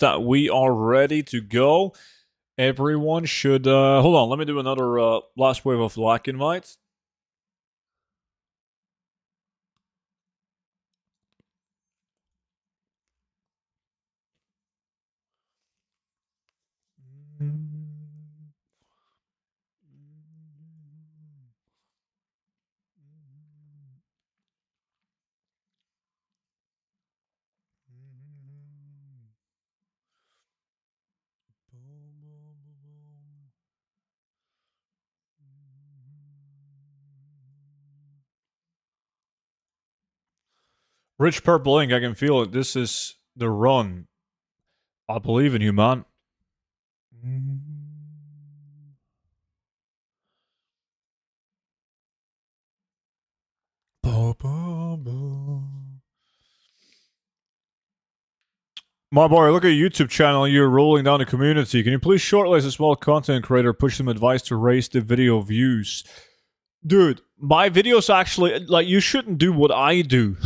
that we are ready to go. Everyone should... hold on, let me do another last wave of Black invites. Rich Purple Ink, I can feel it. This is the run. I believe in you, man. My boy, look at your YouTube channel. You're rolling down the community. Can you please shortlist a small content creator, push some advice to raise the video views? Dude, my videos actually, like, you shouldn't do what I do.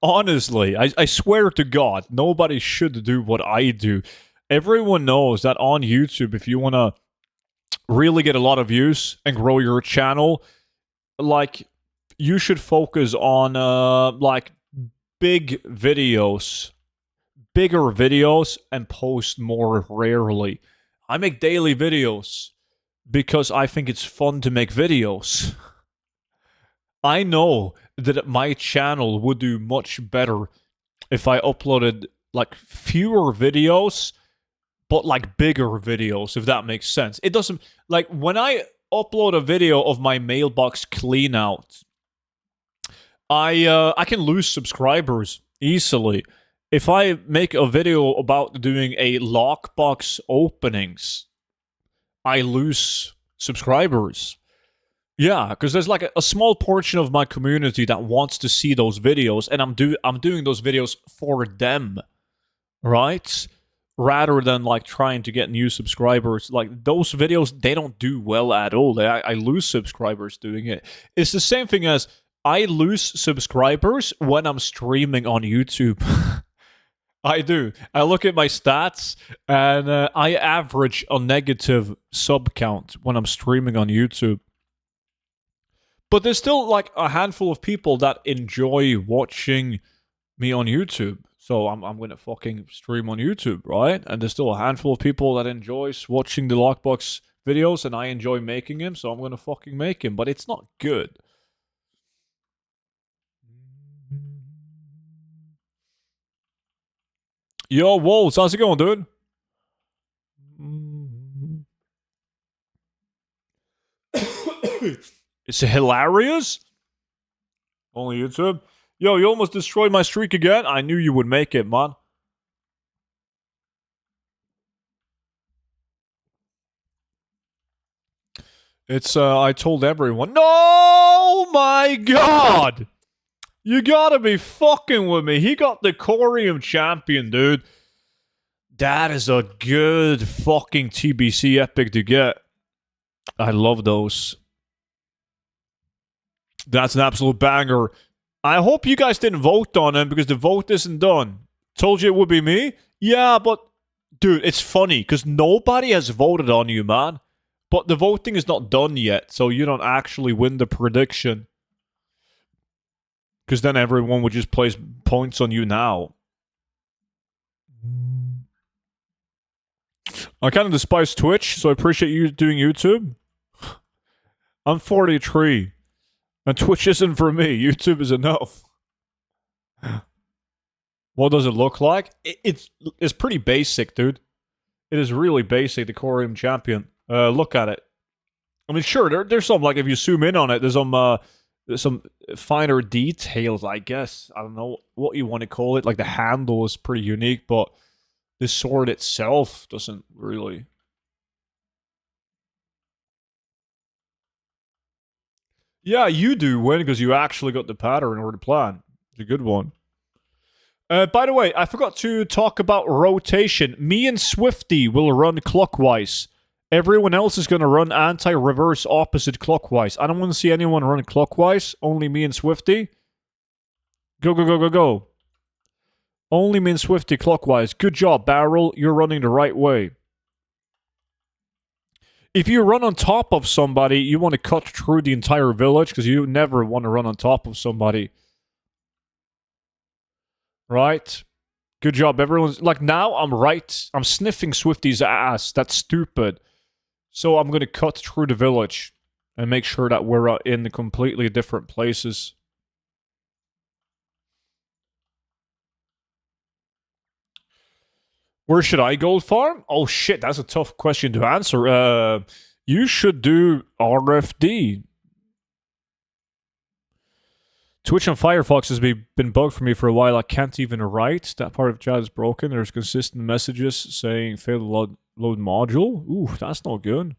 Honestly, I swear to God, nobody should do what I do. Everyone knows that on YouTube, if you want to really get a lot of views and grow your channel, like, you should focus on, like, bigger videos, and post more rarely. I make daily videos because I think it's fun to make videos. I know that my channel would do much better if I uploaded, like, fewer videos, but, like, bigger videos, if that makes sense. It doesn't... Like, when I upload a video of my mailbox clean out, I can lose subscribers easily. If I make a video about doing a lockbox openings, I lose subscribers. Yeah, because there's like a small portion of my community that wants to see those videos, and I'm doing those videos for them, right? Rather than like trying to get new subscribers. Like those videos, they don't do well at all. I lose subscribers doing it. It's the same thing as I lose subscribers when I'm streaming on YouTube. I do. I look at my stats, and I average a negative sub count when I'm streaming on YouTube. But there's still like a handful of people that enjoy watching me on YouTube. So I'm going to fucking stream on YouTube, right? And there's still a handful of people that enjoys watching the Lockbox videos, and I enjoy making them, so I'm going to fucking make them. But it's not good. Yo, Wolves, how's it going, dude? It's hilarious. Only YouTube. Yo, you almost destroyed my streak again. I knew you would make it, man. It's, I told everyone. No, my God. You gotta be fucking with me. He got the Corium champion, dude. That is a good fucking TBC epic to get. I love those. That's an absolute banger. I hope you guys didn't vote on him because the vote isn't done. Told you it would be me? Yeah, but dude, it's funny because nobody has voted on you, man. But the voting is not done yet, so you don't actually win the prediction. Because then everyone would just place points on you now. I kind of despise Twitch, so I appreciate you doing YouTube. I'm 43. And Twitch isn't for me. YouTube is enough. What does it look like? It's pretty basic, dude. It is really basic, the Corium champion. Look at it. I mean, sure, there's some, like, if you zoom in on it, there's some finer details, I guess. I don't know what you want to call it. Like, the handle is pretty unique, but the sword itself doesn't really... Yeah, you do win because you actually got the pattern or the plan. It's a good one. By the way, I forgot to talk about rotation. Me and Swifty will run clockwise. Everyone else is going to run anti-reverse opposite clockwise. I don't want to see anyone run clockwise. Only me and Swifty. Go, go, go, go, go. Only means Swifty clockwise. Good job, Barrel. You're running the right way. If you run on top of somebody, you want to cut through the entire village because you never want to run on top of somebody. Right? Good job, everyone's like now I'm right. I'm sniffing Swifty's ass. That's stupid. So I'm gonna cut through the village and make sure that we're in completely different places. Where should I gold farm? Oh shit, that's a tough question to answer. You should do RFD. Twitch and Firefox has been bugged for me for a while. I can't even write. That part of chat is broken. There's consistent messages saying failed load module. Ooh, that's not good.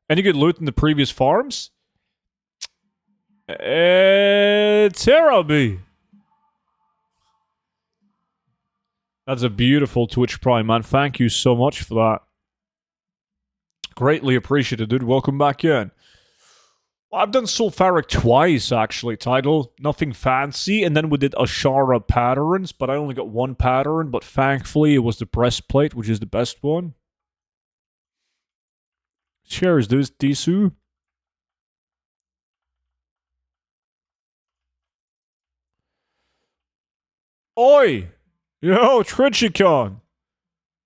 Any good loot in the previous farms? Terrible. That's a beautiful Twitch Prime, man. Thank you so much for that. Greatly appreciated, dude. Welcome back in. I've done Sulfuric twice, actually, title. Nothing fancy. And then we did Ashara patterns, but I only got one pattern. But thankfully, it was the breastplate, which is the best one. Cheers, dude. Disu. Oi! Yo, Trichicon.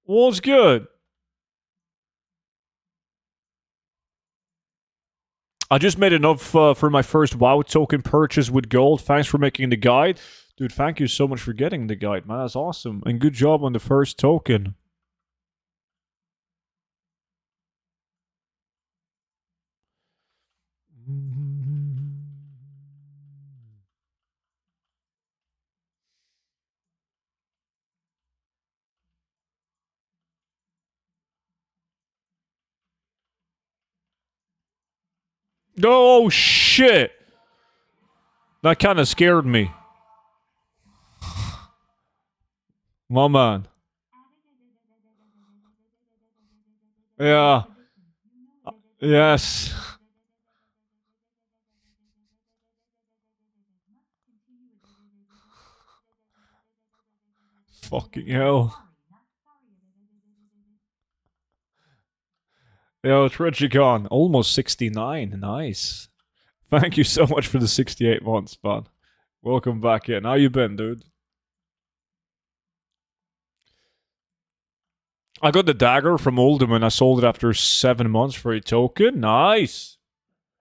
What's good? I just made enough for my first WoW token purchase with gold. Thanks for making the guide. Dude, thank you so much for getting the guide, man. That's awesome. And good job on the first token. Oh, shit. That kind of scared me. My man. Yeah. Yes. Fucking hell. Yo, Trichicon. Almost 69. Nice. Thank you so much for the 68 months, man. Welcome back in. How you been, dude? I got the dagger from Oldham and I sold it after 7 months for a token. Nice.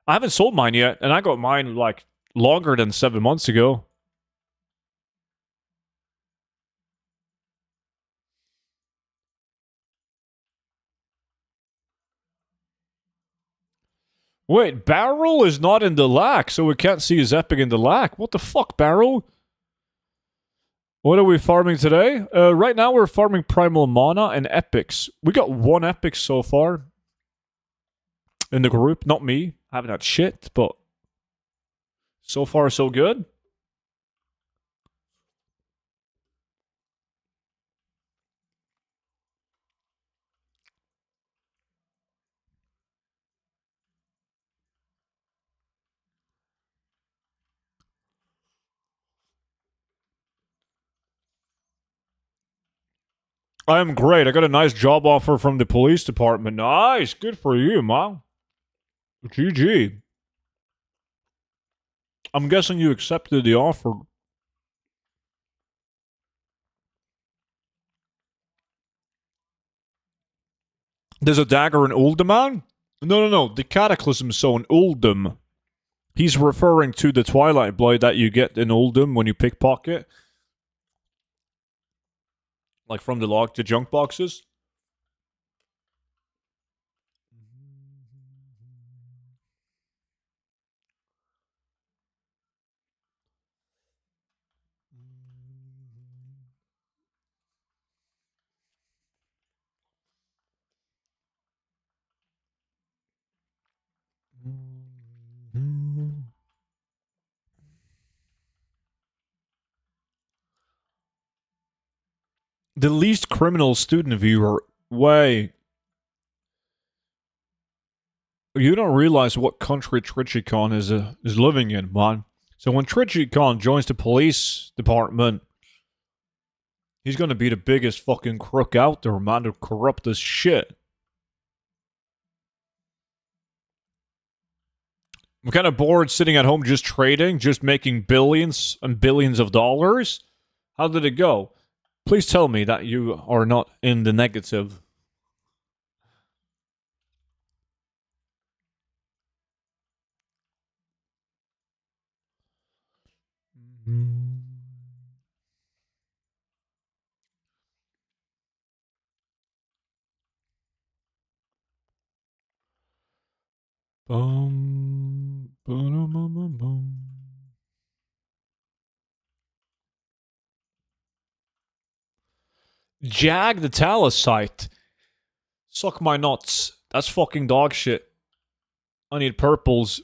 I haven't sold mine yet, and I got mine, like, longer than 7 months ago. Wait, Barrel is not in the lack, so we can't see his epic in the lack. What the fuck, Barrel? What are we farming today? Right now we're farming Primal Mana and Epics. We got one Epic so far in the group. Not me. I haven't had shit, but so far so good. I am great. I got a nice job offer from the police department. Nice. Good for you, man. GG. I'm guessing you accepted the offer. There's a dagger in Uldaman? No. The Cataclysm Zone, Uldum. He's referring to the Twilight Blade that you get in Uldum when you pickpocket. Like from the junk boxes. The least criminal student viewer. Way. You don't realize what country Trichicon is living in, man. So when Trichicon joins the police department, He's gonna be the biggest fucking crook out there, man. They're corrupt as shit. I'm kind of bored sitting at home just trading, just making billions and billions of dollars. How did it go? Please tell me that you are not in the negative. Bum, ba-dum-bum-bum-bum. Jag the Talasite. Suck my nuts. That's fucking dog shit. I need purples.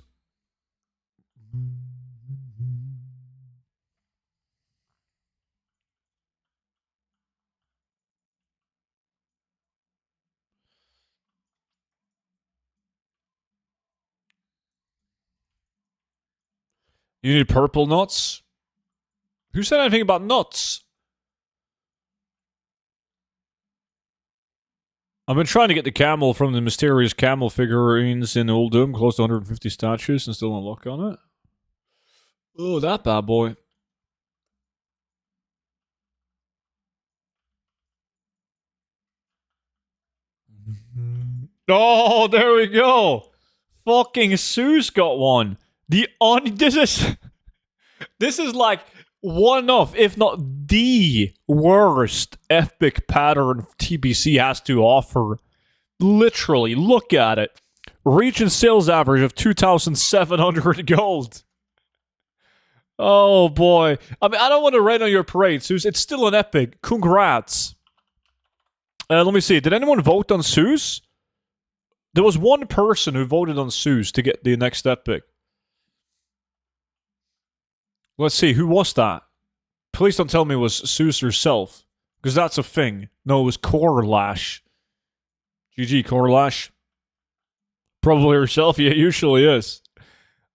You need purple nuts? Who said anything about nuts? I've been trying to get the camel from the mysterious camel figurines in Old Doom, close to 150 statues, and still not luck on it. Oh, that bad boy. Oh, there we go. Fucking Sue's got one. This is like one of, if not the worst epic pattern TBC has to offer. Literally, look at it. Region sales average of 2,700 gold. Oh boy. I mean, I don't want to rain on your parade, Zeus. It's still an epic. Congrats. Let me see. Did anyone vote on Zeus? There was one person who voted on Zeus to get the next epic. Let's see. Who was that? Please don't tell me it was Zeus herself. Because that's a thing. No, it was Corlash. GG, Corlash. Probably herself. Yeah, it usually is.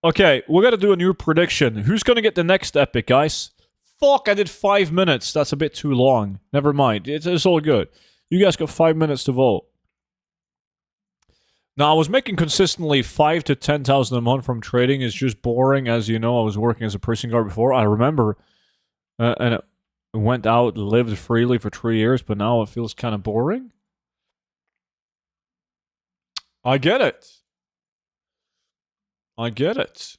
Okay, we gotta do a new prediction. Who's gonna get the next epic, guys? Fuck, I did 5 minutes. That's a bit too long. Never mind. It's all good. You guys got 5 minutes to vote. Now, I was making consistently 5 to 10,000 a month from trading. It's just boring. As you know, I was working as a prison guard before. I remember. And it went out, lived freely for 3 years, but now it feels kind of boring. I get it. I get it.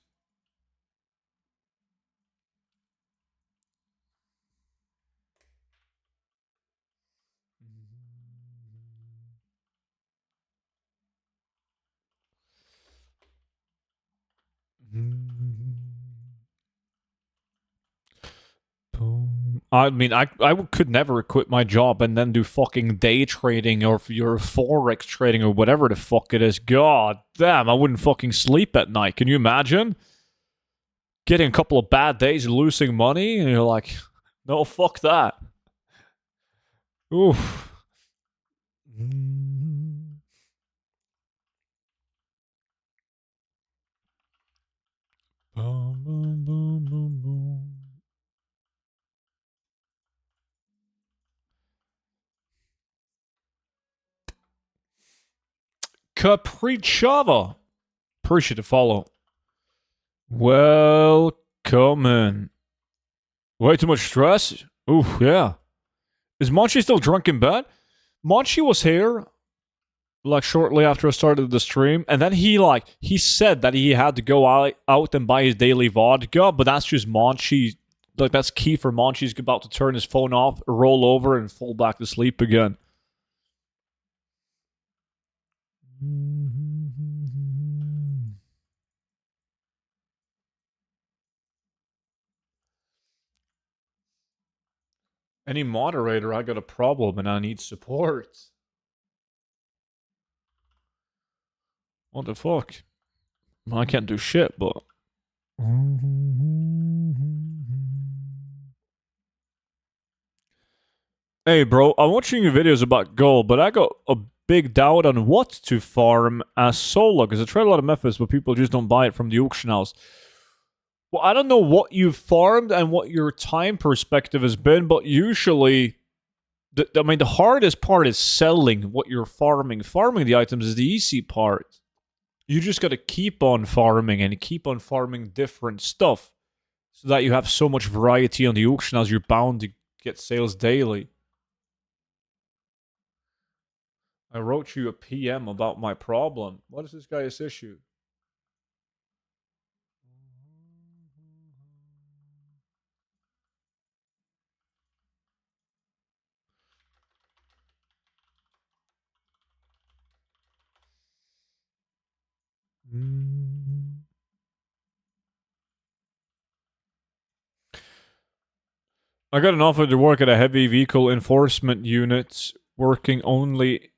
I mean, I could never quit my job and then do fucking day trading or your forex trading or whatever the fuck it is. God damn, I wouldn't fucking sleep at night. Can you imagine? Getting a couple of bad days, losing money, and you're like, no, fuck that. Oof. Caprichava. Appreciate the follow. Welcome in. Way too much stress? Ooh, yeah. Is Monchi still drunk in bed? Monchi was here, like, shortly after I started the stream, and then he said that he had to go out and buy his daily vodka, but that's just Monchi. Like, that's key for Monchi. He's about to turn his phone off, roll over, and fall back to sleep again. Any moderator, I got a problem and I need support. What the fuck? I can't do shit, but... Hey, bro, I'm watching your videos about gold, but I got a big doubt on what to farm as solo, because I tried a lot of methods, but people just don't buy it from the auction house. Well, I don't know what you've farmed and what your time perspective has been, but usually I mean, the hardest part is selling what you're farming. Farming the items is the easy part. You just gotta keep on farming and keep on farming different stuff so that you have so much variety on the auction as you're bound to get sales daily. I wrote you a PM about my problem. What is this guy's issue? I got an offer to work at a heavy vehicle enforcement unit, working only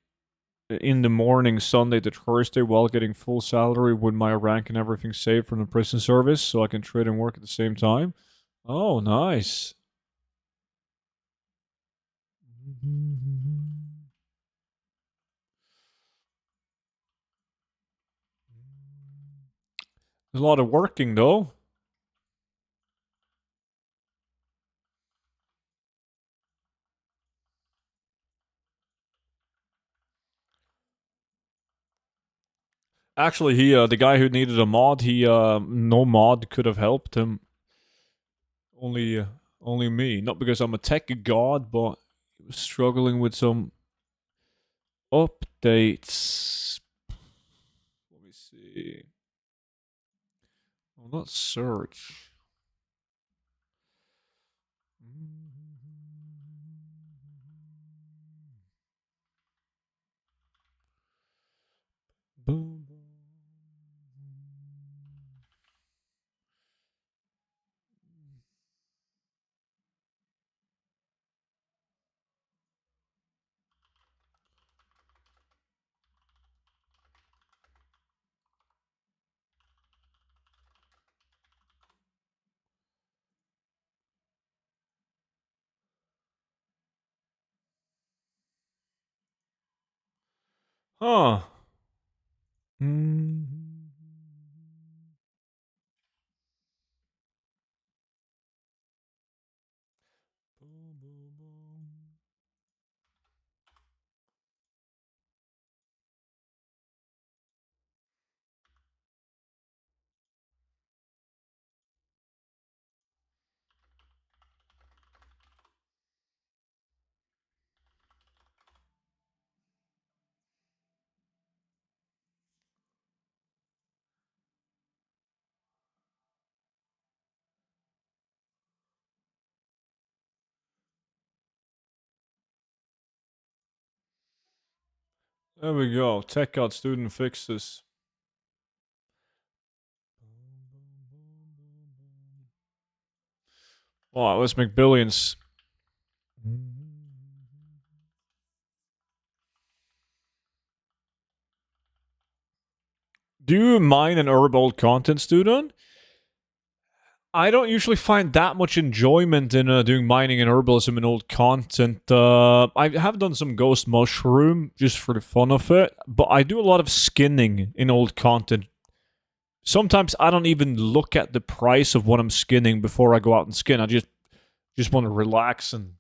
in the morning, Sunday to Thursday, while getting full salary with my rank and everything saved from the prison service, so I can trade and work at the same time. Oh, nice. There's a lot of working, though. Actually, the guy who needed a mod, no mod could have helped him. Only me. Not because I'm a tech god, but he was struggling with some updates. Let me see. Well, not search. Boom. Huh. There we go. Tech God student fixes. Wow, let's make billions. Do you mine an herbal content, student? I don't usually find that much enjoyment in doing mining and herbalism in old content. I have done some ghost mushroom just for the fun of it, but I do a lot of skinning in old content. Sometimes I don't even look at the price of what I'm skinning before I go out and skin. I just want to relax and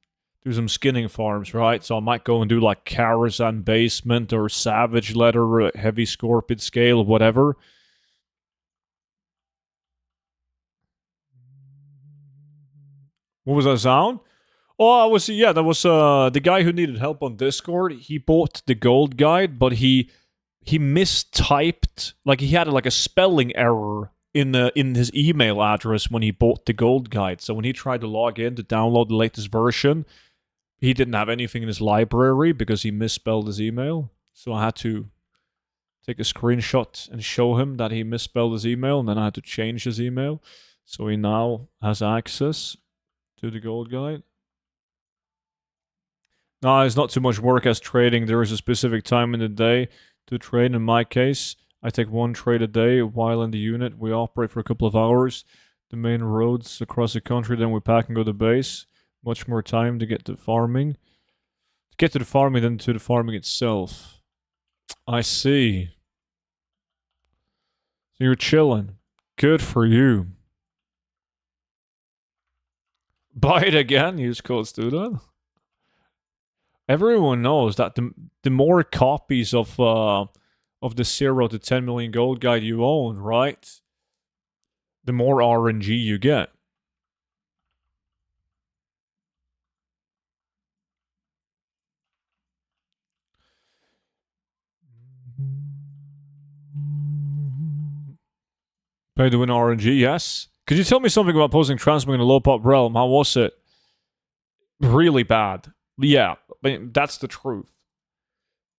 do some skinning farms, right? So I might go and do like Karazhan basement or Savage leather, or heavy scorpion scale, or whatever. What was that sound? Oh, that was the guy who needed help on Discord. He bought the gold guide, but he mistyped, like he had like a spelling error in his email address when he bought the gold guide. So when he tried to log in to download the latest version, he didn't have anything in his library because he misspelled his email. So I had to take a screenshot and show him that he misspelled his email, and then I had to change his email. So he now has access to the gold guide. No, it's not too much work as trading. There is a specific time in the day to trade. In my case, I take one trade a day while in the unit. We operate for a couple of hours. The main roads across the country, then we pack and go to base. Much more time to get to farming. To get to the farming than to the farming itself. I see. So you're chilling. Good for you. Buy it again? Use code student. Everyone knows that the more copies of the 0 to 10 million gold guide you own, right? The more RNG you get. Pay to win RNG, yes. Could you tell me something about posting transmog in a low pop realm? How was it? Really bad. Yeah, I mean, that's the truth.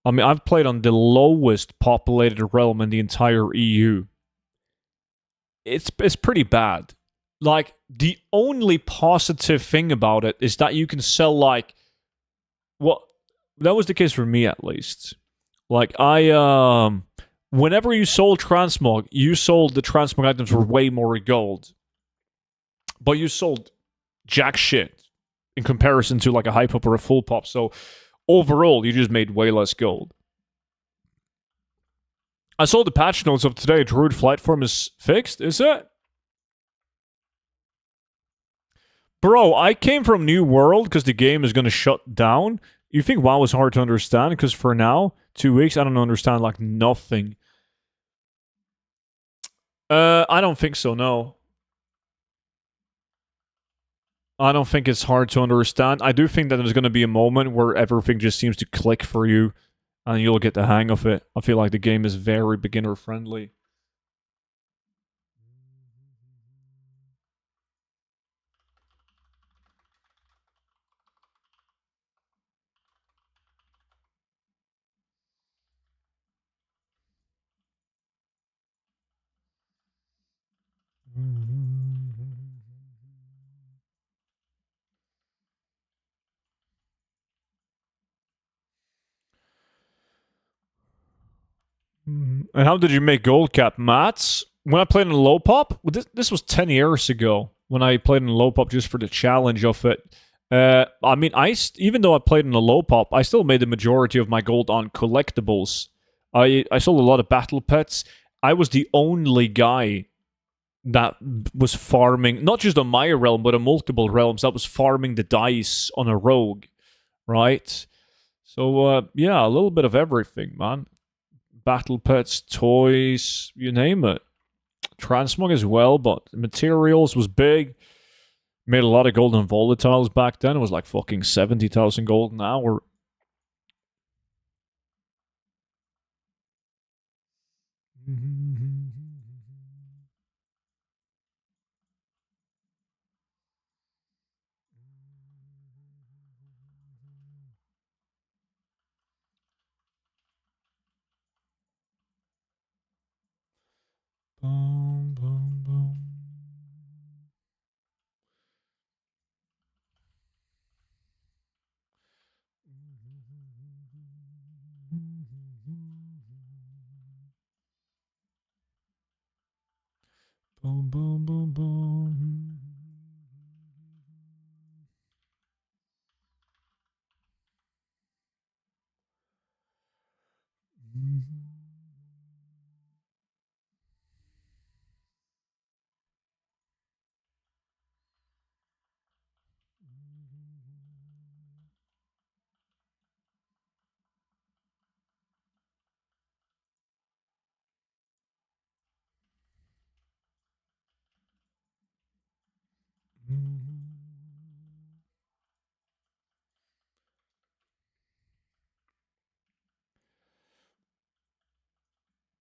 I mean, I've played on the lowest populated realm in the entire EU. It's pretty bad. Like, the only positive thing about it is that you can sell, like, well, that was the case for me at least. Like, whenever you sold transmog, you sold the transmog items for way more gold. But you sold jack shit in comparison to like a high pop or a full pop. So overall, you just made way less gold. I saw the patch notes of today. Druid flight form is fixed, is it? Bro, I came from New World because the game is going to shut down. You think WoW is hard to understand? Because for now, 2 weeks, I don't understand like nothing. I don't think so, no. I don't think it's hard to understand. I do think that there's going to be a moment where everything just seems to click for you and you'll get the hang of it. I feel like the game is very beginner friendly. And how did you make gold cap mats? When I played in low pop, this was 10 years ago when I played in low pop just for the challenge of it. I mean, even though I played in a low pop, I still made the majority of my gold on collectibles. I sold a lot of battle pets. I was the only guy that was farming, not just on my realm, but on multiple realms, that was farming the dice on a rogue, right? So, yeah, a little bit of everything, man. Battle pets, toys, you name it. Transmog as well, but materials was big. Made a lot of gold on volatiles back then. It was like fucking 70,000 gold an hour. Boom, boom, boom. Boom, boom, boom, boom.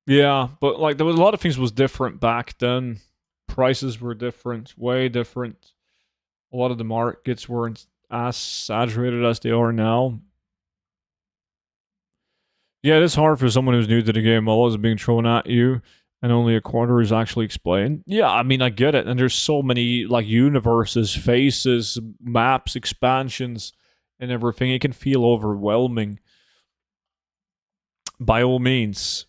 Yeah, but like there was a lot of things was different back then. Prices were different, way different. A lot of the markets weren't as saturated as they are now. Yeah, it is hard for someone who's new to the game. All is being thrown at you, and only a quarter is actually explained. Yeah, I mean, I get it. And there's so many like universes, faces, maps, expansions, and everything. It can feel overwhelming. By all means,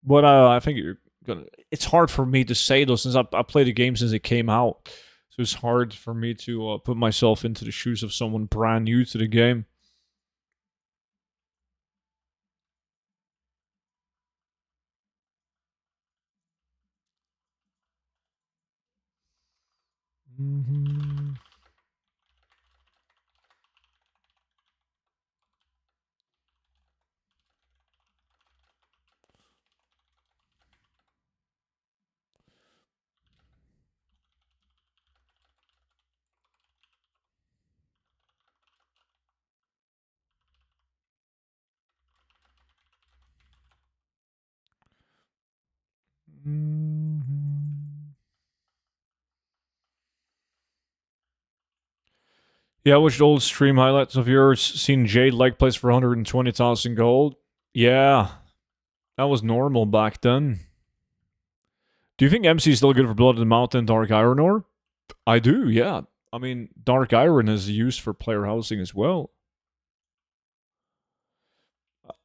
but I think you're gonna. It's hard for me to say though, since I played the game since it came out, so it's hard for me to put myself into the shoes of someone brand new to the game. Mm-hmm. Yeah, I watched old stream highlights of yours. Seen Jade like place for 120,000 gold. Yeah, that was normal back then. Do you think MC is still good for Blood of the Mountain, Dark Iron Ore? I do, yeah. I mean, Dark Iron is used for player housing as well.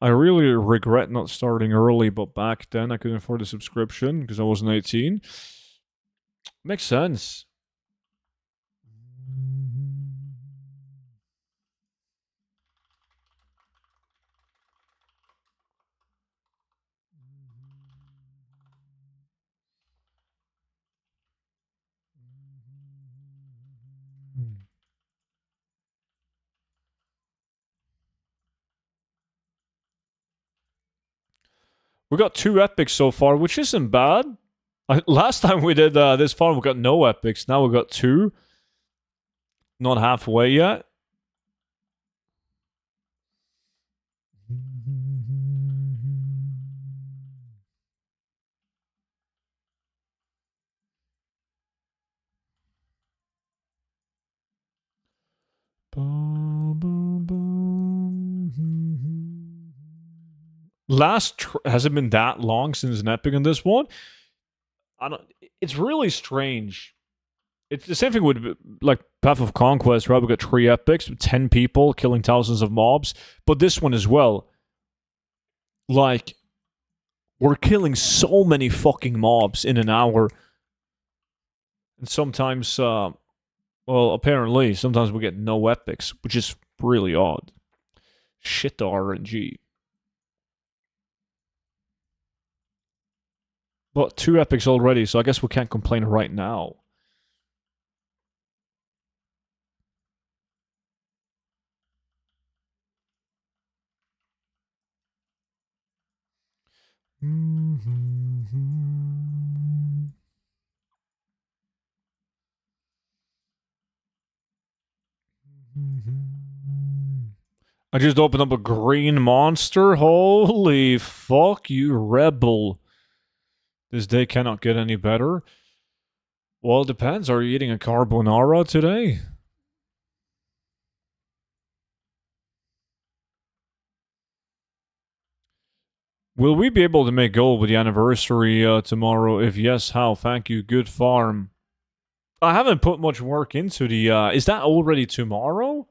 I really regret not starting early, but back then I couldn't afford a subscription because I wasn't 18. Makes sense. We got 2 epics so far, which isn't bad. Last time we did this farm, we got no epics. Now we got 2. Not halfway yet. Has it been that long since an epic on this one? I don't. It's really strange. It's the same thing with like Path of Conquest, right? We got 3 epics, 10 people killing thousands of mobs, but this one as well. Like, we're killing so many fucking mobs in an hour, and sometimes, well, apparently, sometimes we get no epics, which is really odd. Shit the RNG. But 2 epics already, so I guess we can't complain right now. I just opened up a green monster. Holy fuck, you rebel. This day cannot get any better. Well, it depends. Are you eating a carbonara today? Will we be able to make gold with the anniversary tomorrow? If yes, how? Thank you. Good farm. I haven't put much work into the... is that already tomorrow?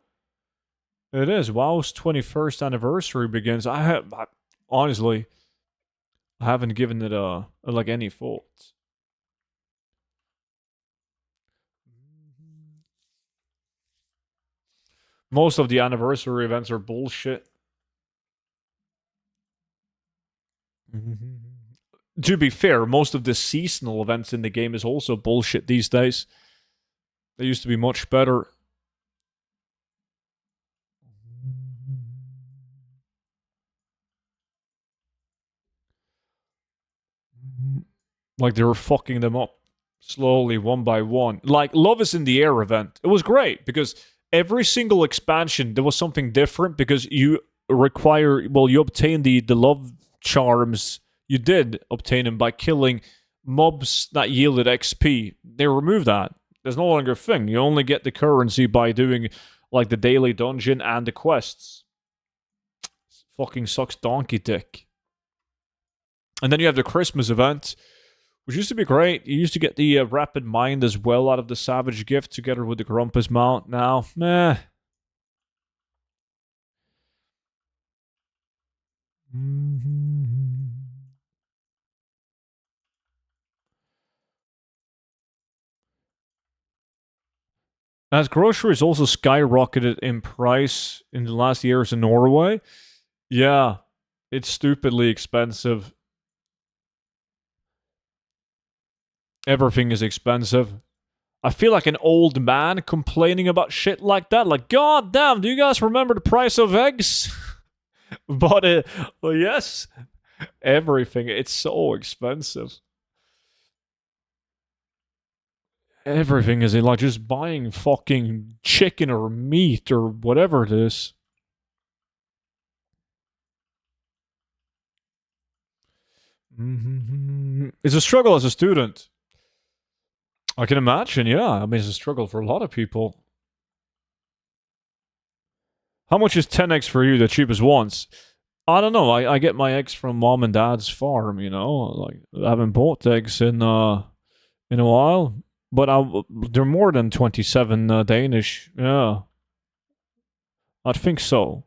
It is. WoW's 21st anniversary begins. Honestly, I haven't given it like any thought. Most of the anniversary events are bullshit. To be fair, most of the seasonal events in the game is also bullshit these days. They used to be much better. Like they were fucking them up slowly, one by one. Like Love is in the Air event. It was great because every single expansion there was something different because you obtain the love charms. You did obtain them by killing mobs that yielded XP. They removed that. There's no longer a thing. You only get the currency by doing like the daily dungeon and the quests. Fucking sucks donkey dick. And then you have the Christmas event, which used to be great. You used to get the Rapid Mind as well out of the Savage Gift together with the Grumpus Mount. Now, meh. As groceries also skyrocketed in price in the last years in Norway, yeah, it's stupidly expensive. Everything is expensive. I feel like an old man complaining about shit like that. Like, god damn, do you guys remember the price of eggs? But well, yes, everything. It's so expensive. Everything is like just buying fucking chicken or meat or whatever it is. It's a struggle as a student. I can imagine, yeah. I mean, it's a struggle for a lot of people. How much is 10x for you, the cheapest ones? I don't know. I get my eggs from mom and dad's farm, you know? Like, I haven't bought eggs in a while. But they're more than 27 Danish. Yeah, I think so.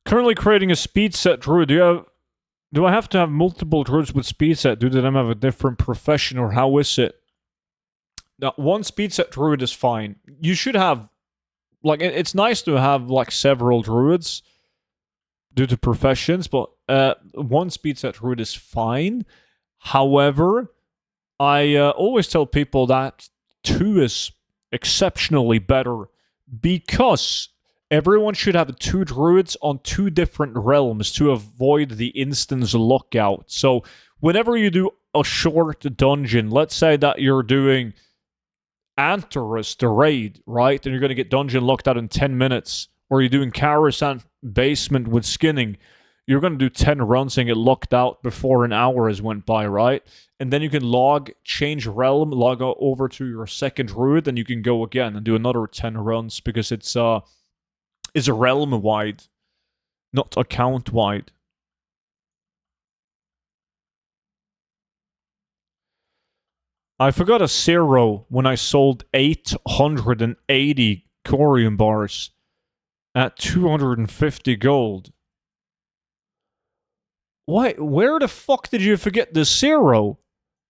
Currently creating a speed set druid. Do I have to have multiple druids with speed set due to them have a different profession, or how is it? Now, one speed set druid is fine. You should have like it's nice to have like several druids due to professions, but one speed set druid is fine. However, I always tell people that two is exceptionally better because everyone should have two druids on two different realms to avoid the instance lockout. So whenever you do a short dungeon, let's say that you're doing Antares, the raid, right? And you're going to get dungeon locked out in 10 minutes. Or you're doing Coruscant basement with skinning. You're going to do 10 runs and get locked out before an hour has went by, right? And then you can change realm, log over to your second druid, and you can go again and do another 10 runs because it's a realm wide, not account wide. I forgot a zero when I sold 880 Corium bars at 250 gold. What? Where the fuck did you forget the zero?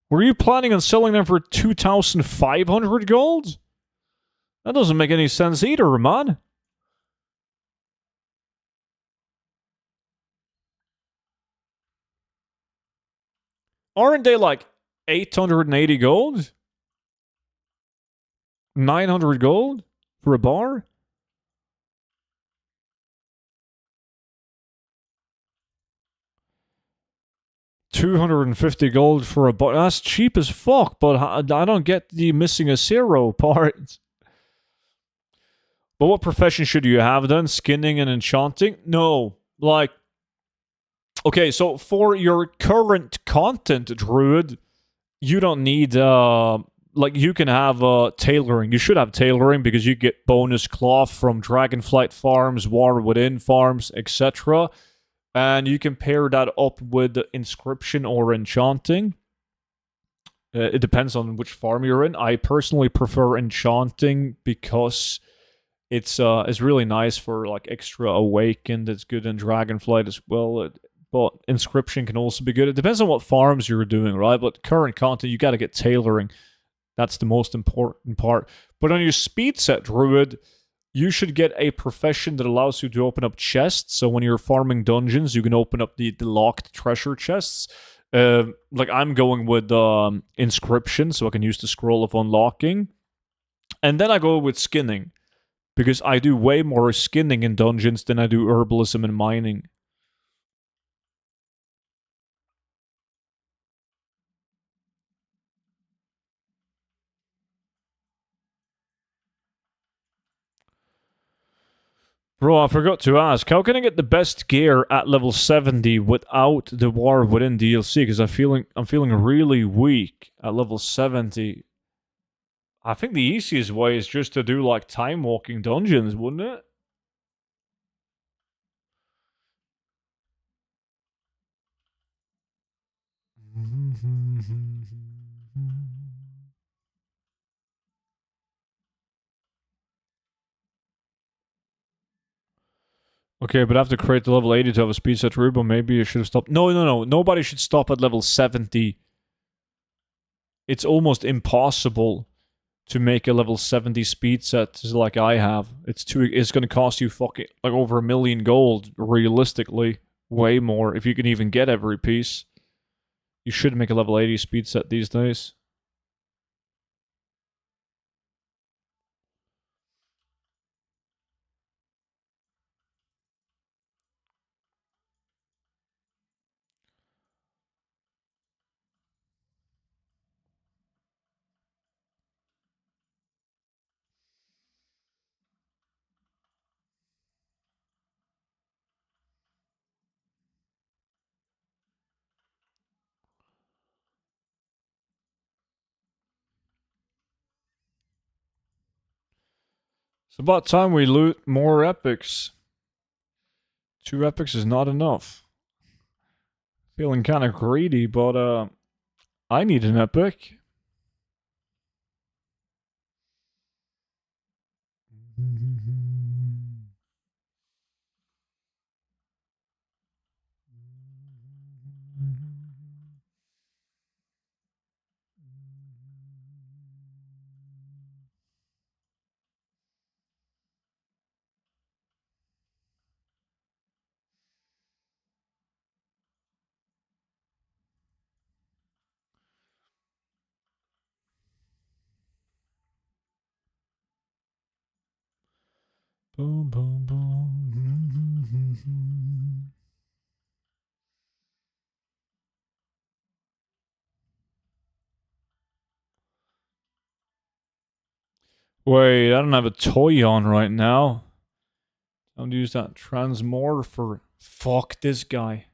Were you planning on selling them for 2,500 gold? That doesn't make any sense either, man. Aren't they like 880 gold? 900 gold for a bar? $250 gold for a bar. That's cheap as fuck, but I don't get the missing a zero part. But what profession should you have then? Skinning and enchanting? No. Like, okay, so for your current content, Druid, you don't need like you can have tailoring. You should have tailoring because you get bonus cloth from Dragonflight farms, War Within farms, etc. And you can pair that up with inscription or enchanting. It depends on which farm you're in. I personally prefer enchanting because it's really nice for like extra awakened. It's good in Dragonflight as well. But inscription can also be good. It depends on what farms you're doing, right? But current content, you got to get tailoring. That's the most important part. But on your speed set druid, you should get a profession that allows you to open up chests. So when you're farming dungeons, you can open up the locked treasure chests. Like I'm going with inscription, so I can use the scroll of unlocking. And then I go with skinning, because I do way more skinning in dungeons than I do herbalism and mining. Bro, I forgot to ask, how can I get the best gear at level 70 without the War Within DLC? Because I'm feeling really weak at level 70. I think the easiest way is just to do like time walking dungeons, wouldn't it? Okay, but I have to create the level 80 to have a speed set room, or maybe I should have stopped. No. Nobody should stop at level 70. It's almost impossible to make a level 70 speed set like I have. It's gonna cost you fucking like over 1,000,000 gold, realistically. Way more, if you can even get every piece. You should make a level 80 speed set these days. It's about time we loot more epics. 2 epics is not enough. Feeling kind of greedy, but I need an epic. Boom, boom, boom. Wait, I don't have a toy on right now. I'm gonna use that transmorph for. Fuck this guy.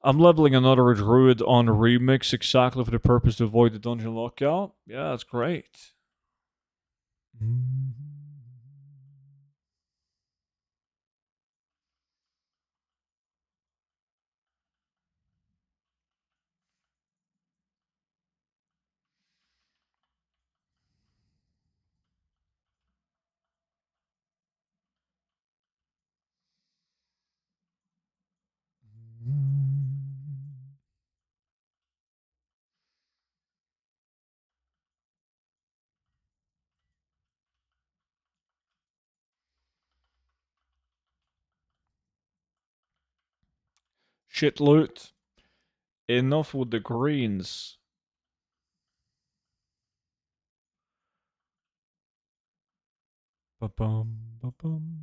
I'm leveling another druid on remix exactly for the purpose to avoid the dungeon lockout. Yeah, that's great. Shit loot. Enough with the greens. Ba-bum, ba-bum.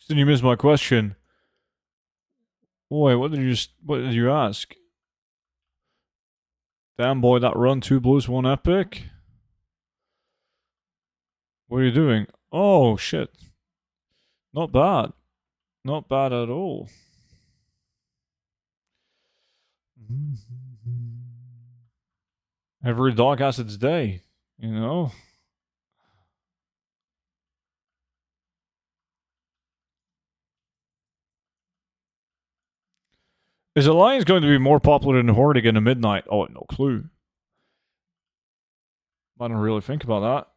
Didn't you miss my question? Wait, what did you ask? Damn boy, that run 2 blues, 1 epic. What are you doing? Oh shit. Not bad. Not bad at all. Every dog has its day, you know? Is Alliance going to be more popular than Horde again at midnight? Oh, no clue. I don't really think about that.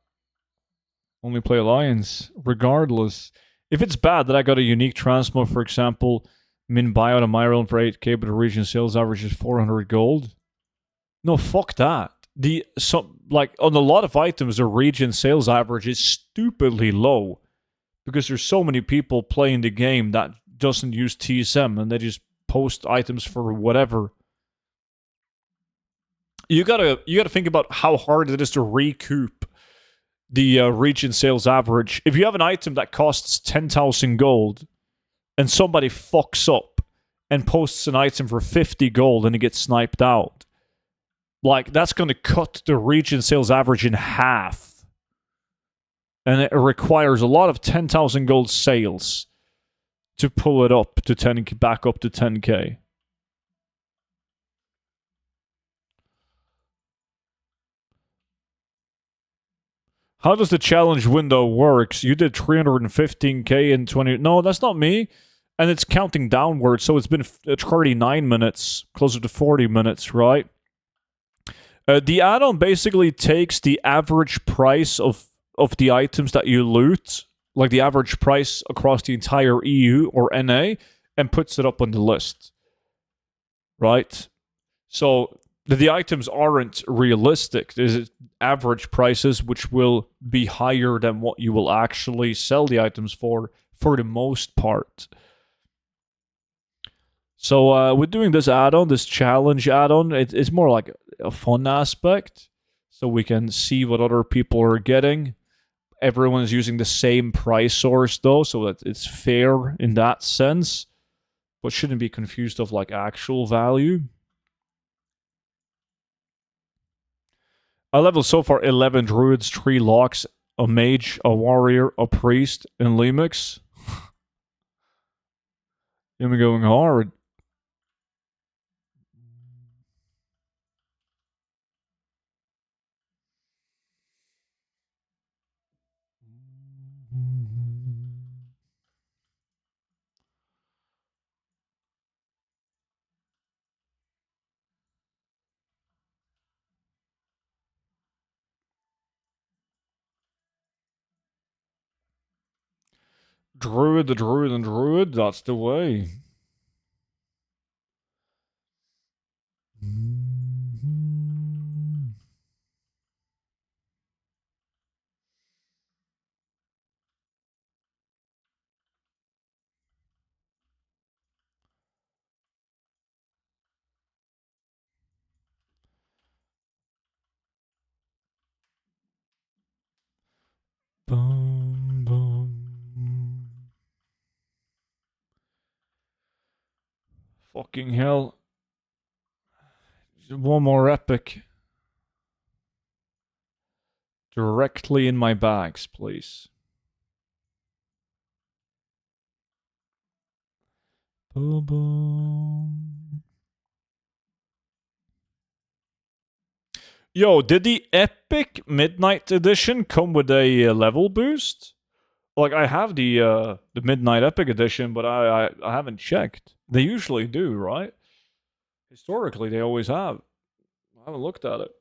Only play Alliance, regardless. If it's bad that I got a unique transmo, for example, min buyout of Myron for 8k, but the region sales average is 400 gold. No, fuck that. Like on a lot of items, the region sales average is stupidly low because there's so many people playing the game that doesn't use TSM and they just post items for whatever. You gotta think about how hard it is to recoup the region sales average. If you have an item that costs 10,000 gold and somebody fucks up and posts an item for 50 gold and it gets sniped out, like that's going to cut the region sales average in half. And it requires a lot of 10,000 gold sales to pull it up to 10k, back up to 10k. How does the challenge window works? You did 315k in 20. No, that's not me. And it's counting downwards, so it's been 39 minutes, closer to 40 minutes, right? The add-on basically takes the average price of the items that you loot, like the average price across the entire EU or NA, and puts it up on the list, right? So the items aren't realistic. There's average prices which will be higher than what you will actually sell the items for the most part. So we're doing this add-on, this challenge add-on. It's more like a fun aspect. so we can see what other people are getting. Everyone's using the same price source though, so that it's fair in that sense, but shouldn't be confused of like actual value. I leveled so far 11 druids, 3 locks, a mage, a warrior, a priest, and Lemix. I'm going hard. Druid, the druid, and druid, that's the way. Boom, boom. Fucking hell. One more epic. Directly in my bags, please. Boom, boom. Yo, did the epic midnight edition come with a level boost? Like, I have the midnight epic edition, but I haven't checked. They usually do, right? Historically, they always have. I haven't looked at it.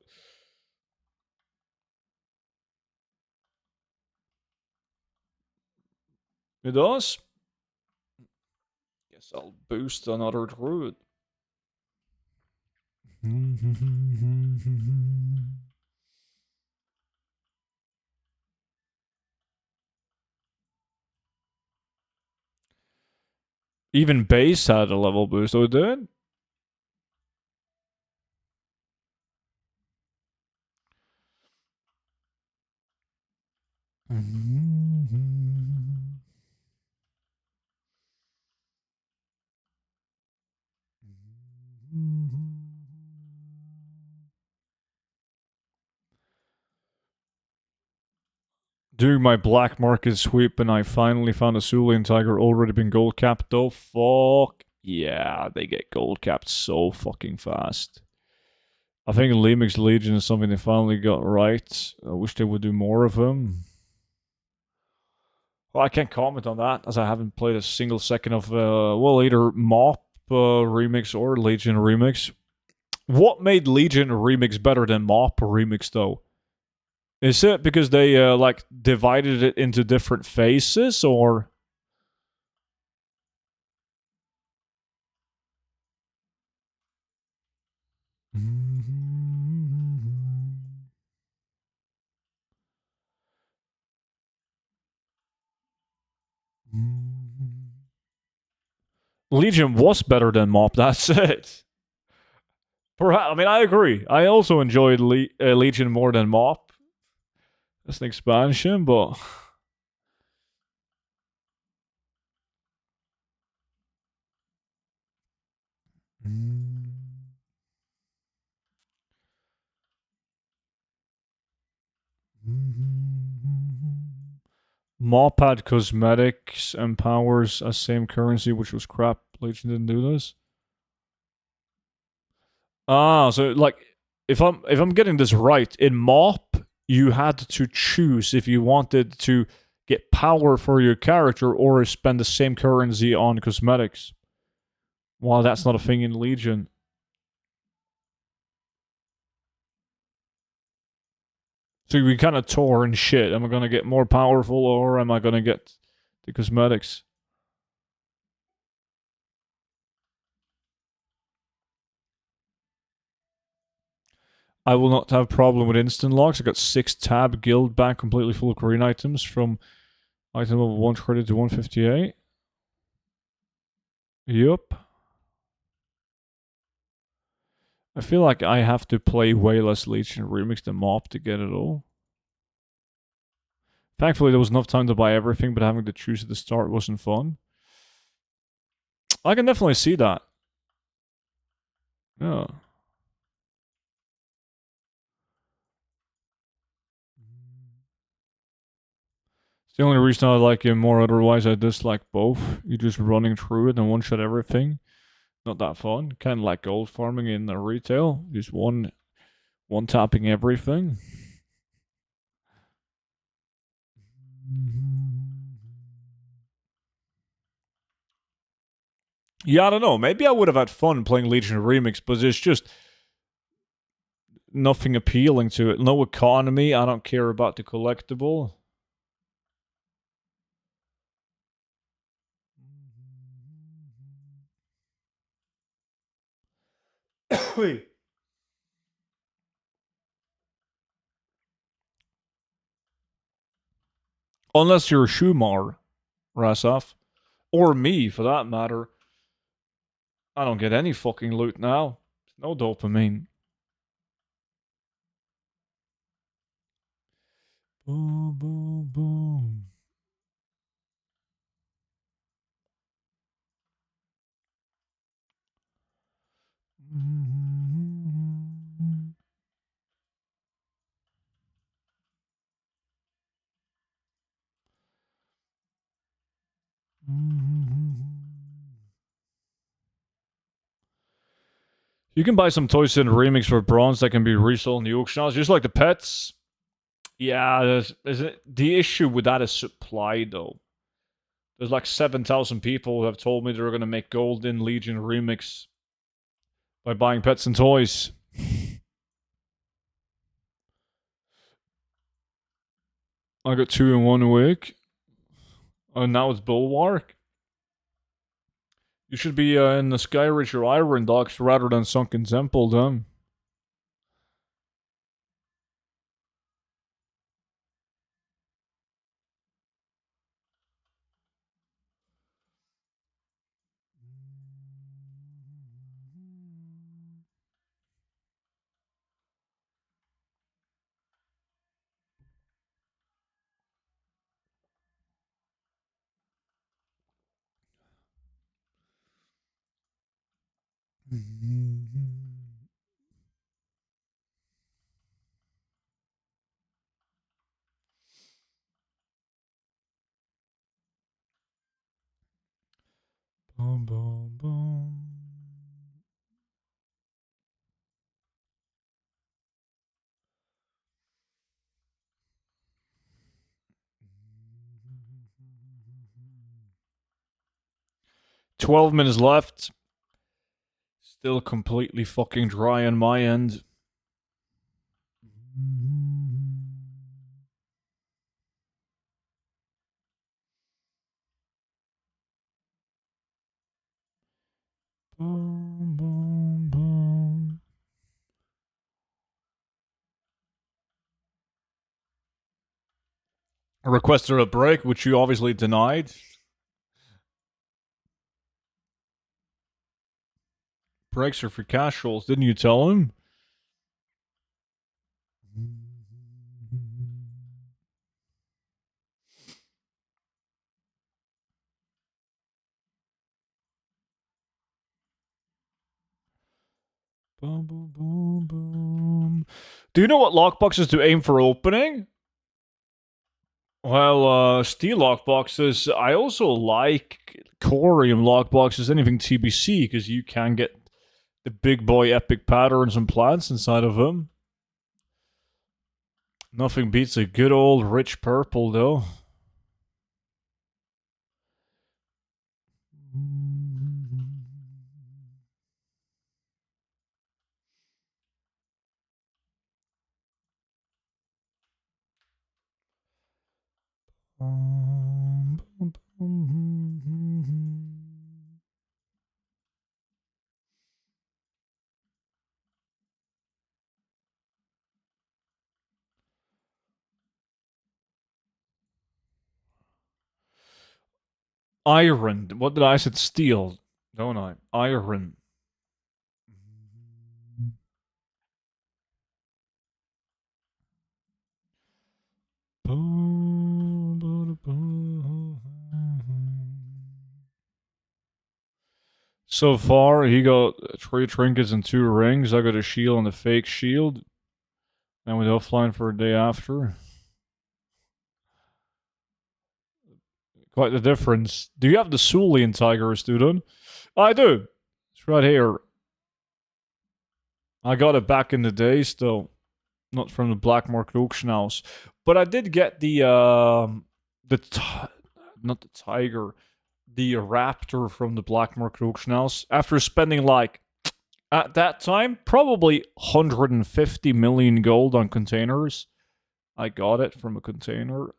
It does? Guess I'll boost another druid. Even base had a level boost, so it did? Doing my black market sweep, and I finally found a Sulian Tiger already been gold capped though. Fuck. Yeah, they get gold capped so fucking fast. I think Lemix Legion is something they finally got right. I wish they would do more of them. Well, I can't comment on that as I haven't played a single second of, either MOP remix or Legion remix. What made Legion remix better than MOP remix though? Is it because they like divided it into different phases, or? Legion was better than MOP. That's it. Perhaps, I mean, I agree. I also enjoyed Legion more than MOP. It's an expansion, but MOP had cosmetics and powers as same currency, which was crap. Legion didn't do this. Ah, so like if I'm getting this right, in MOP you had to choose if you wanted to get power for your character or spend the same currency on cosmetics. Well, that's not a thing in Legion. So we kind of tore and shit. Am I gonna get more powerful or am I gonna get the cosmetics? I will not have problem with instant locks. I got 6 tab guild back completely full of green items from item level 130 to 158. Yup. I feel like I have to play way less Legion Remix than Mob to get it all. Thankfully, there was enough time to buy everything, but having to choose at the start wasn't fun. I can definitely see that. Yeah. It's the only reason I like it more, otherwise I dislike both. You're just running through it and one-shot everything. Not that fun. Kind of like gold farming in the retail. Just one-tapping everything. Yeah, I don't know. Maybe I would have had fun playing Legion Remix, but it's just nothing appealing to it. No economy. I don't care about the collectible. Unless you're Shumar, Rasaf. Or me, for that matter. I don't get any fucking loot now. No dopamine. Boom, boom, boom. You can buy some toys in remix for bronze that can be resold in the auction house, just like the pets. Yeah, the issue with that is supply, though. There's like 7,000 people who have told me they're going to make gold in Legion Remix by buying pets and toys. I got 2 in 1 week. Oh, now it's Bulwark. You should be in the Skyridge or Iron Docks rather than Sunken Temple, then. Boom, boom, boom. "12 minutes left. Still completely fucking dry on my end. Boom, boom, boom. I requested a break, which you obviously denied. Breaks are for casuals, didn't you tell him? Boom, boom, boom, boom. Do you know what lockboxes to aim for opening? Well, steel lockboxes. I also like corium lockboxes, anything TBC, because you can get the big boy epic patterns and plants inside of them. Nothing beats a good old rich purple, though. Iron. What did I said? Steel, don't I? Iron. So far, he got 3 trinkets and 2 rings. I got a shield and a fake shield. And with offline for a day after. Quite the difference. Do you have the Sulian Tiger, student? I do. It's right here. I got it back in the day still. Not from the Black Market Auction House. But I did get the not the tiger, the raptor from the Black Market Auction House. After spending like, at that time, probably 150 million gold on containers. I got it from a container.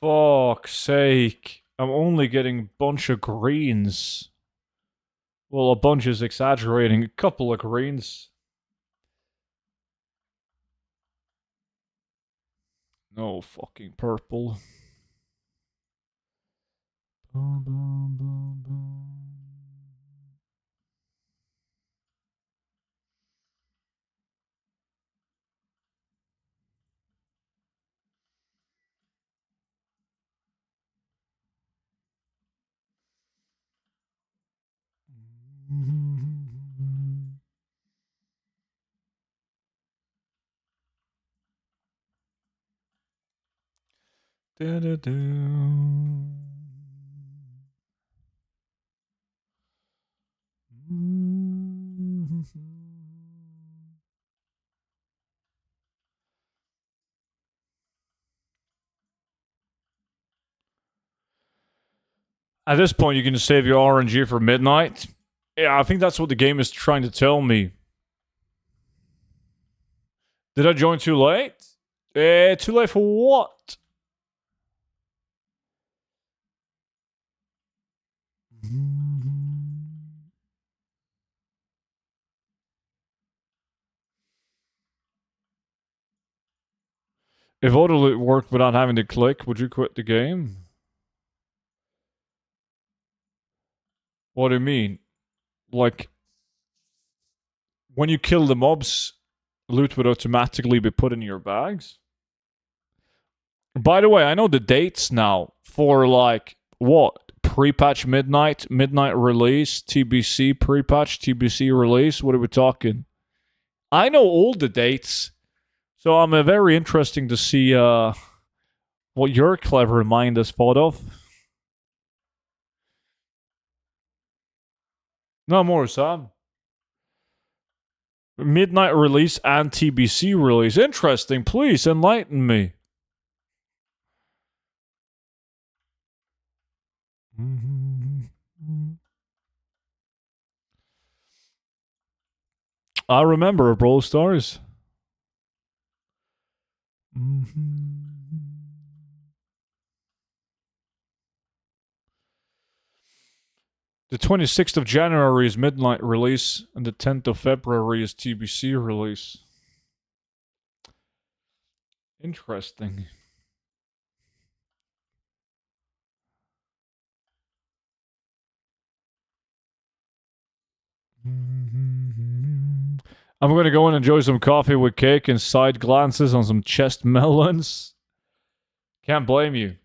Fuck's sake. I'm only getting a bunch of greens. Well, a bunch is exaggerating. A couple of greens. No fucking purple. At this point, you can save your RNG for midnight. Yeah, I think that's what the game is trying to tell me. Did I join too late? Too late for what? If auto loot worked without having to click, would you quit the game? What do you mean? Like, when you kill the mobs, loot would automatically be put in your bags? By the way, I know the dates now for like, what? Pre-patch midnight, midnight release, TBC pre-patch, TBC release. What are we talking? I know all the dates. So I'm very interesting to see what your clever mind has thought of. No more, Sam. Midnight release and TBC release. Interesting. Please enlighten me. I remember Brawl Stars. The 26th of January is midnight release, and the 10th of February is TBC release. Interesting. I'm gonna go and enjoy some coffee with cake and side glances on some chest melons. Can't blame you.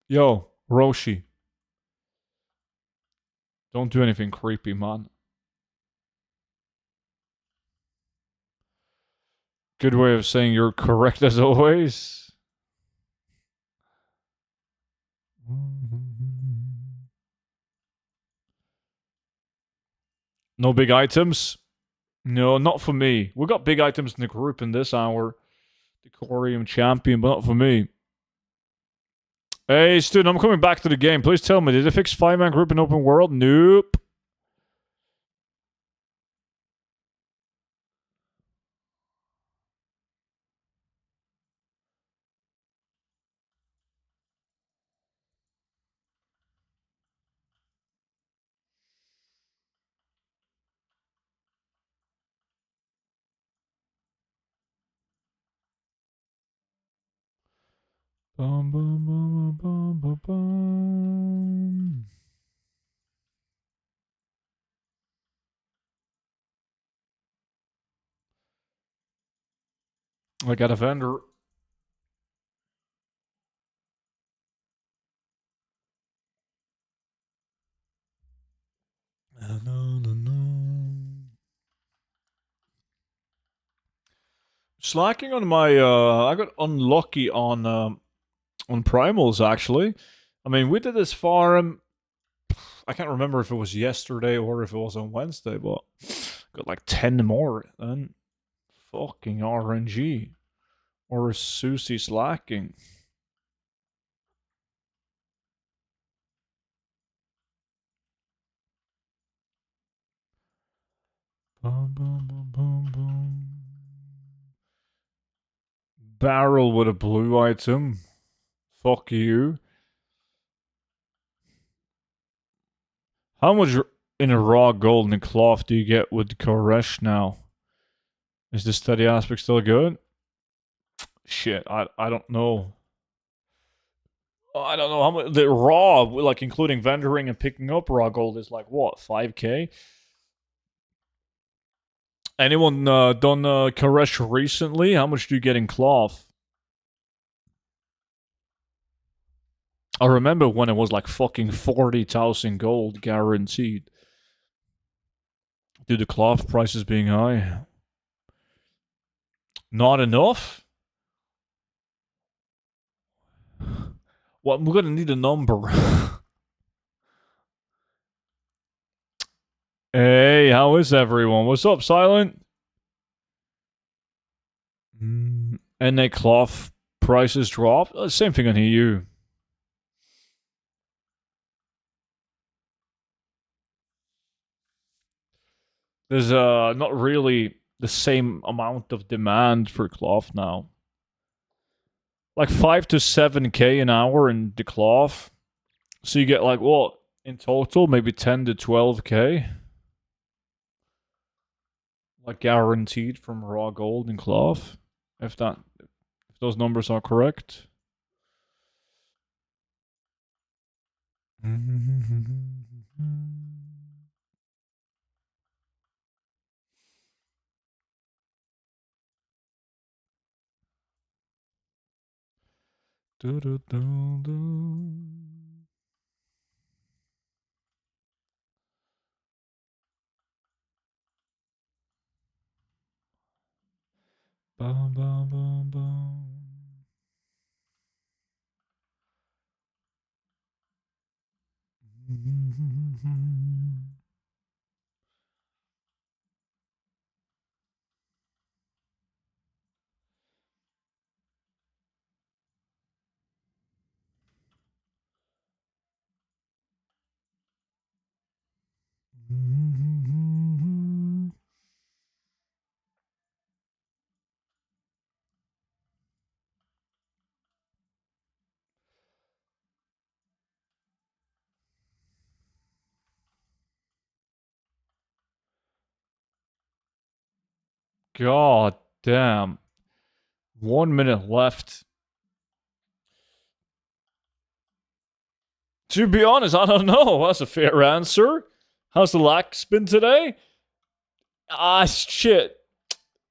Yo, Roshi. Don't do anything creepy, man. Good way of saying you're correct as always. No big items? No, not for me. We got big items in the group in this hour. Decorium champion, but not for me. Hey, student, I'm coming back to the game. Please tell me, did they fix 5-man group in open world? Nope. Bum, bum, bum, bum, bum, bum. I got a vendor. No, no, no. Slacking on my I got unlucky on primals actually. I mean, we did this farm. I can't remember if it was yesterday or if it was on Wednesday, but got like 10 more then. Fucking RNG. Or is Susie slacking? Boom, boom, boom, boom, boom. Barrel with a blue item. Fuck you. How much in a raw gold and cloth do you get with Koresh now? Is the steady aspect still good? Shit, I don't know. I don't know how much the raw, like including vendoring and picking up raw gold, is like what 5k. Anyone done Koresh recently? How much do you get in cloth? I remember when it was like fucking 40,000 gold guaranteed. Due to cloth prices being high. Not enough? Well, I'm gonna need a number. Hey, how is everyone? What's up, Silent? And their cloth prices drop? Same thing on EU. There's not really the same amount of demand for cloth now. Like 5 to 7k an hour in the cloth. So you get like what in total? Maybe 10 to 12k. Like guaranteed from raw gold and cloth. If those numbers are correct. Bum, bum, bum, bum. God damn. 1 minute left. To be honest, I don't know. That's a fair answer. How's the lax been today? Ah, shit.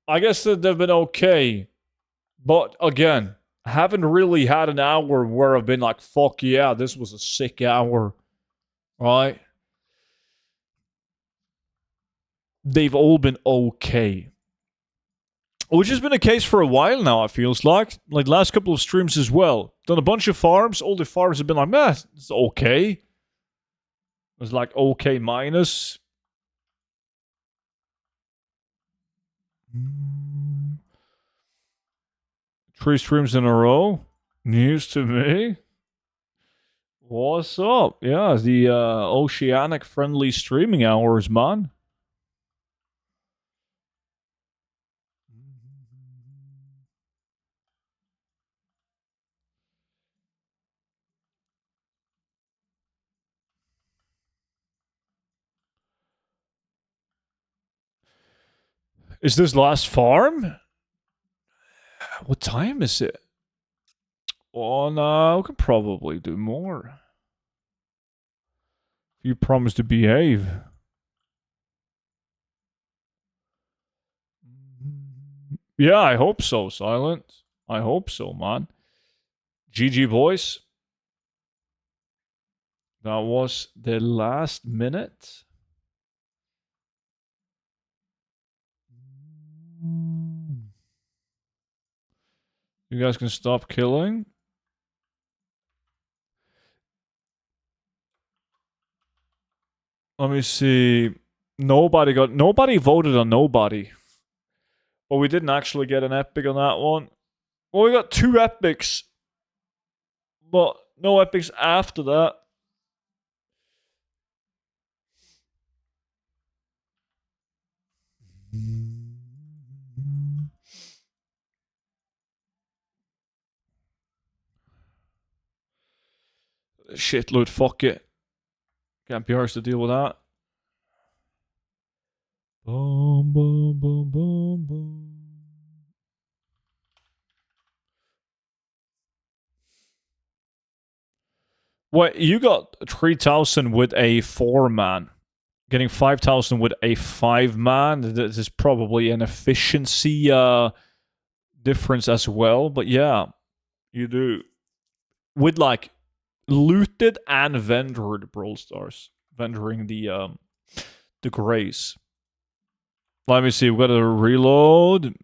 I guess that they've been okay. But again, I haven't really had an hour where I've been like, fuck yeah, this was a sick hour. Right? They've all been okay. Which has been the case for a while now, it feels like. Like last couple of streams as well. Done a bunch of farms. All the farms have been like, meh, it's okay. It's like okay minus. 3 streams in a row. News to me. What's up? Yeah, the oceanic friendly streaming hours, man. Is this last farm? What time is it? Oh no, we can probably do more. You promise to behave. Yeah, I hope so, Silent. I hope so, man. GG, boys. That was the last minute. You guys can stop killing. Let me see. Nobody voted on nobody. But we didn't actually get an epic on that one. Well, we got 2 epics. But no epics after that. Shitload, fuck it. Can't be ours to deal with that. Boom, boom, boom, boom, boom. What, you got 3,000 with a 4-man. Getting 5,000 with a 5-man. This is probably an efficiency difference as well. But yeah, you do. With like looted and vendored Brawl Stars. Vendoring the grays. Let me see, we got to reload.